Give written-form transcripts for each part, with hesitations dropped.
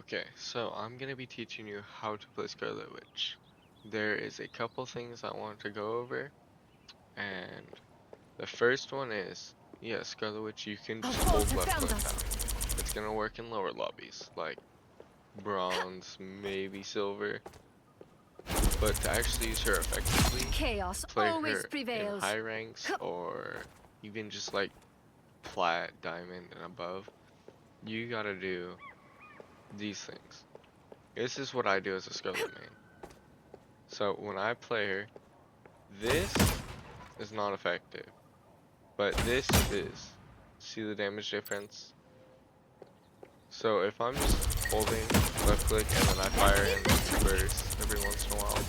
Okay, so I'm gonna be teaching you how to play Scarlet Witch. There is a couple things I want to go over, and the first one is, yeah, Scarlet Witch, you can just hold left click down. It's gonna work in lower lobbies, like bronze, maybe silver, but to actually use her effectively, Chaos play always her in prevails. high ranks or even just like plat, diamond, and above, you gotta do these things. This is what I do as a Scarlet main. So when I play her, this is not effective, but this is. See the damage difference? So if I'm just holding left click and then I fire in bursts every once in a while,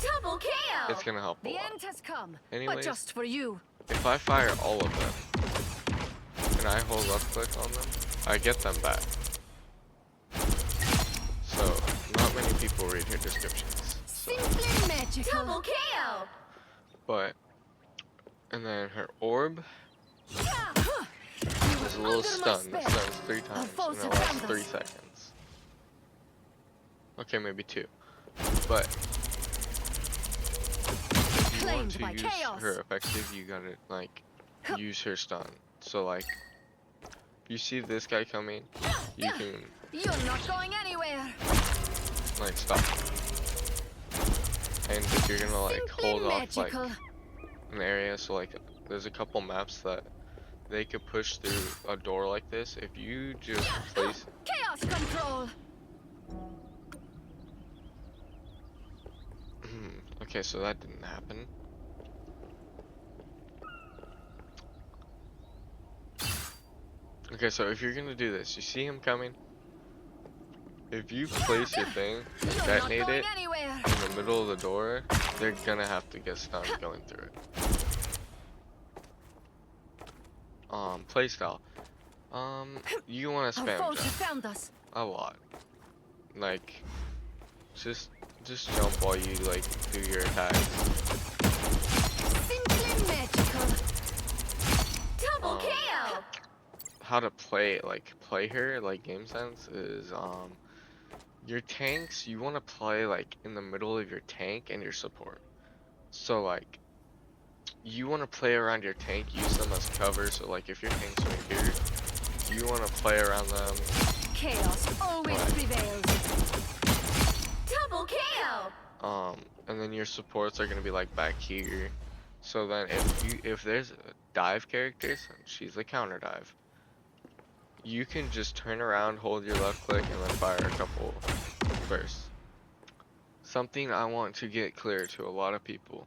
Double kill! it's gonna help a The lot. end has come, Anyways, but just for you. if I fire all of them and I hold left click on them, I get them back. So not many people read her descriptions. Simply magical. Double kill! And then her orb is a little stun that stuns 3 times and it lasts 3 seconds. Okay, maybe 2. But if you want to use her effective, you gotta like use her stun. So like, if you see this guy coming, you can You're not going anywhere. like stop. And if you're gonna like hold off like an area, so like there's a couple maps that they could push through a door like this. If you just place Chaos control. okay, so that didn't happen. Okay, so if you're gonna do this, you see him coming. If you place your thing and detonate it in the middle of the door, they're gonna have to get stunned going through it. Playstyle. You wanna spam jump a lot. Like, just jump while you like do your attacks. Simply magical. Double kill. How to play her like game sense is your tanks, you want to play like in the middle of your tank and your support. So like you want to play around your tank, use them as cover. So like if your tank's right here, you want to play around them. Chaos always prevails. Double kill. And then your supports are gonna be like back here. So then if there's dive characters, she's a counter dive. You can just turn around, hold your left click, and then fire a couple bursts. Something I want to get clear to a lot of people.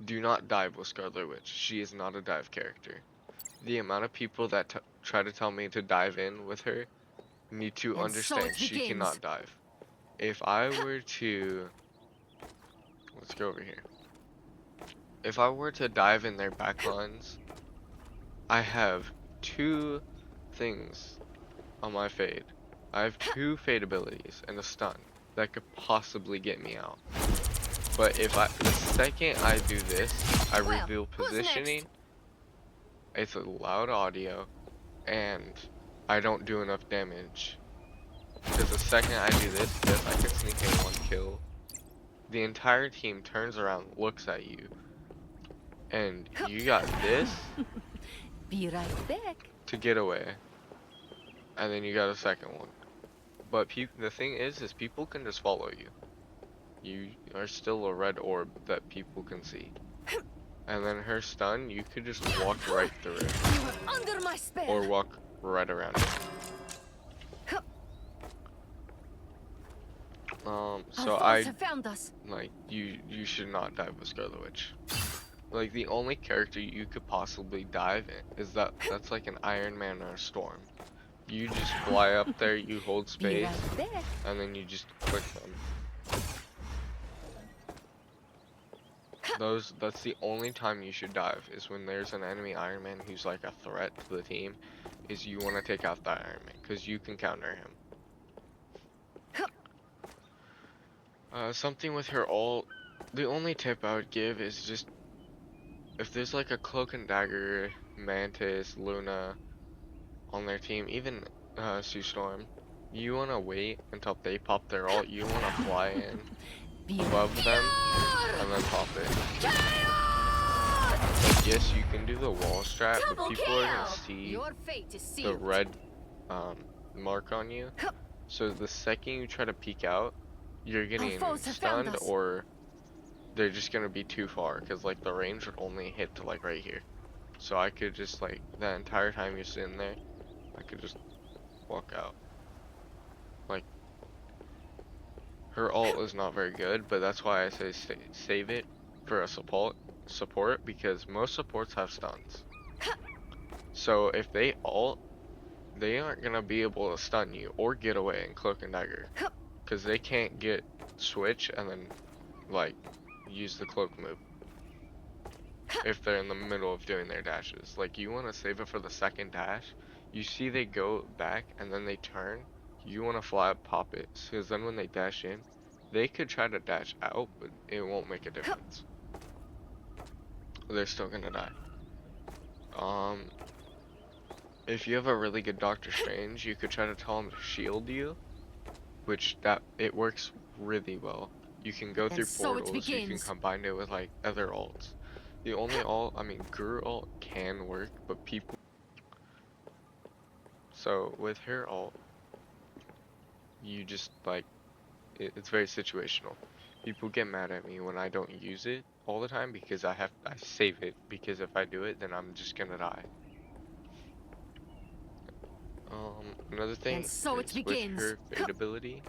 Do not dive with Scarlet Witch. She is not a dive character. The amount of people that try to tell me to dive in with her need to understand she cannot dive. If I were to... Let's go over here. If I were to dive in their backlines, I have 2 things on my fade. I have 2 fade abilities and a stun that could possibly get me out. But the second I do this, I reveal positioning, it's a loud audio, and I don't do enough damage. Because the second I do this, yes, I can sneak in 1 kill. The entire team turns around, looks at you, and you got this Be right back. to get away. And then you got a second one. But the thing is people can just follow you. You are still a red orb that people can see. And then her stun, you could just walk right through it. You were under my spell. Or walk right around it. So like, you should not dive with Scarlet Witch. Like, the only character you could possibly dive in is that's like an Iron Man or a Storm. You just fly up there, you hold space, and then you just click them. That's the only time you should dive, is when there's an enemy Iron Man who's like a threat to the team, is you want to take out that Iron Man, because you can counter him. Something with her ult, the only tip I would give is just, if there's like a Cloak and Dagger, Mantis, Luna on their team, even Sue Storm, You want to wait until they pop their ult. You want to fly in Be above them and then pop it. Like, yes, you can do the wall strat, but Double people are gonna kill! see Your fate is the sealed. red mark on you. So the second you try to peek out, you're getting foes have found stunned, us. or they're just gonna be too far, because like the range would only hit to like right here. So I could just like, the entire time you're sitting there, I could just walk out. Like, her ult is not very good, but that's why I say save it for a support, because most supports have stuns. So if they ult, they aren't gonna be able to stun you or get away in cloak and dagger, because they can't get switch and then like use the cloak move if they're in the middle of doing their dashes. Like, you want to save it for the second dash. You see they go back and then they turn, you want to fly up, pop it, because then when they dash in, they could try to dash out, but it won't make a difference. They're still gonna die. If you have a really good Doctor Strange, you could try to tell him to shield you, which it works really well. You can go through so it portals, you can begins. combine it with like other ults. The only ult, I mean, Guru ult can work, but people. So with her ult, you just like, it's very situational. People get mad at me when I don't use it all the time because I save it, because if I do it, then I'm just gonna die. Another thing so it is with begins. her fade ability.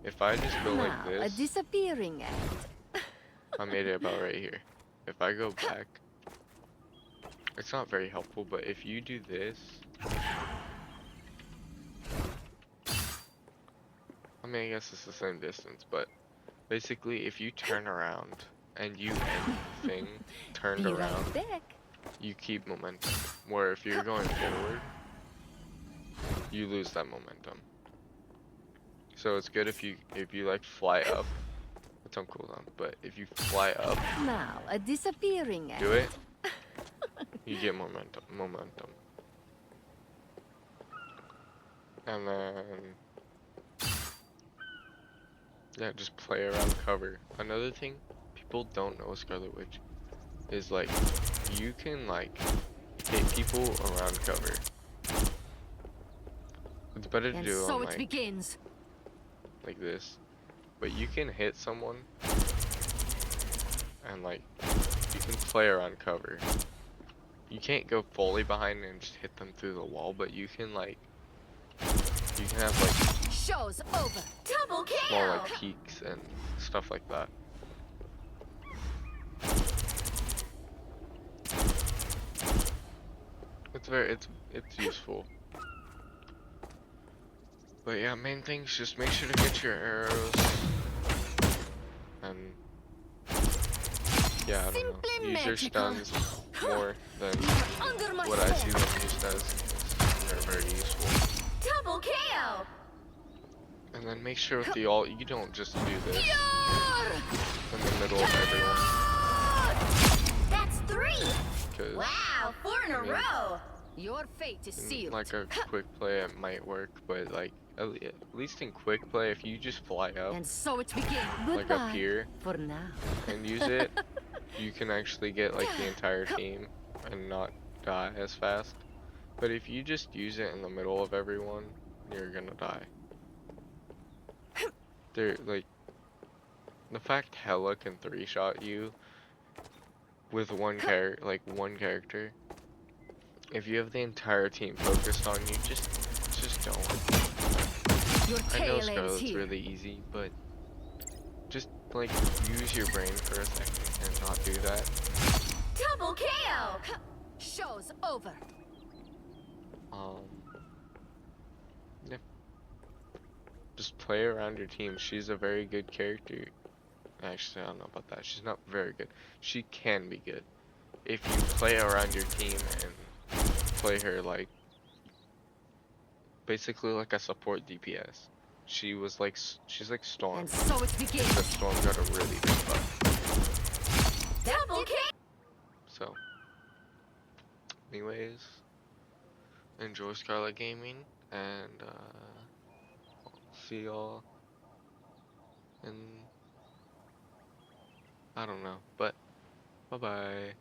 If I just go like Now, a this, disappearing act. I made it about right here. If I go back, it's not very helpful, but if you do this, I mean, I guess it's the same distance, but basically if you turn around and you end the thing turned Be around, right back. you keep momentum. Where if you're going forward, you lose that momentum. So it's good if you like fly up. It's on cooldown, but if you fly up, Now, a disappearing act. do it, you get momentum. And then, yeah, just play around cover. Another thing people don't know with Scarlet Witch is like, you can like hit people around cover. It's better to do so on it begins. like this, but you can hit someone and like, you can play around cover. You can't go fully behind and just hit them through the wall, but you can like, you can have like Show's over. Double kill. small like peaks and stuff like that. It's useful. But yeah, main things, just make sure to get your arrows. And yeah, I don't know. Simply Use your magical. stuns more than Under my what I see spell. them used as. They're very useful. Double kill. And then make sure with the ult, you don't just do this Yar! in the middle of everyone. That's 3. 'Cause, Wow, 4 in a I mean, row. Your fate is sealed. like a quick play, it might work, but like at least in quick play, if you just fly up, so it begins. like Goodbye. up here, For now. and use it, you can actually get like the entire team and not die as fast. But if you just use it in the middle of everyone, you're gonna die. They're like, the fact Hella can 3-shot you with one character. If you have the entire team focused on you, just don't. Your I know tail ends Scarlet's here. really easy, but just like use your brain for a second and not do that. Double kill. Show's over. Yeah. Just play around your team. She's a very good character. Actually, I don't know about that. She's not very good. She can be good if you play around your team and play her like basically like a support DPS. She's like Storm. so it begins. Except Storm got a really big buff. Double kill. So, anyways, enjoy Scarlet Gaming, and see y'all in, I don't know, but bye bye.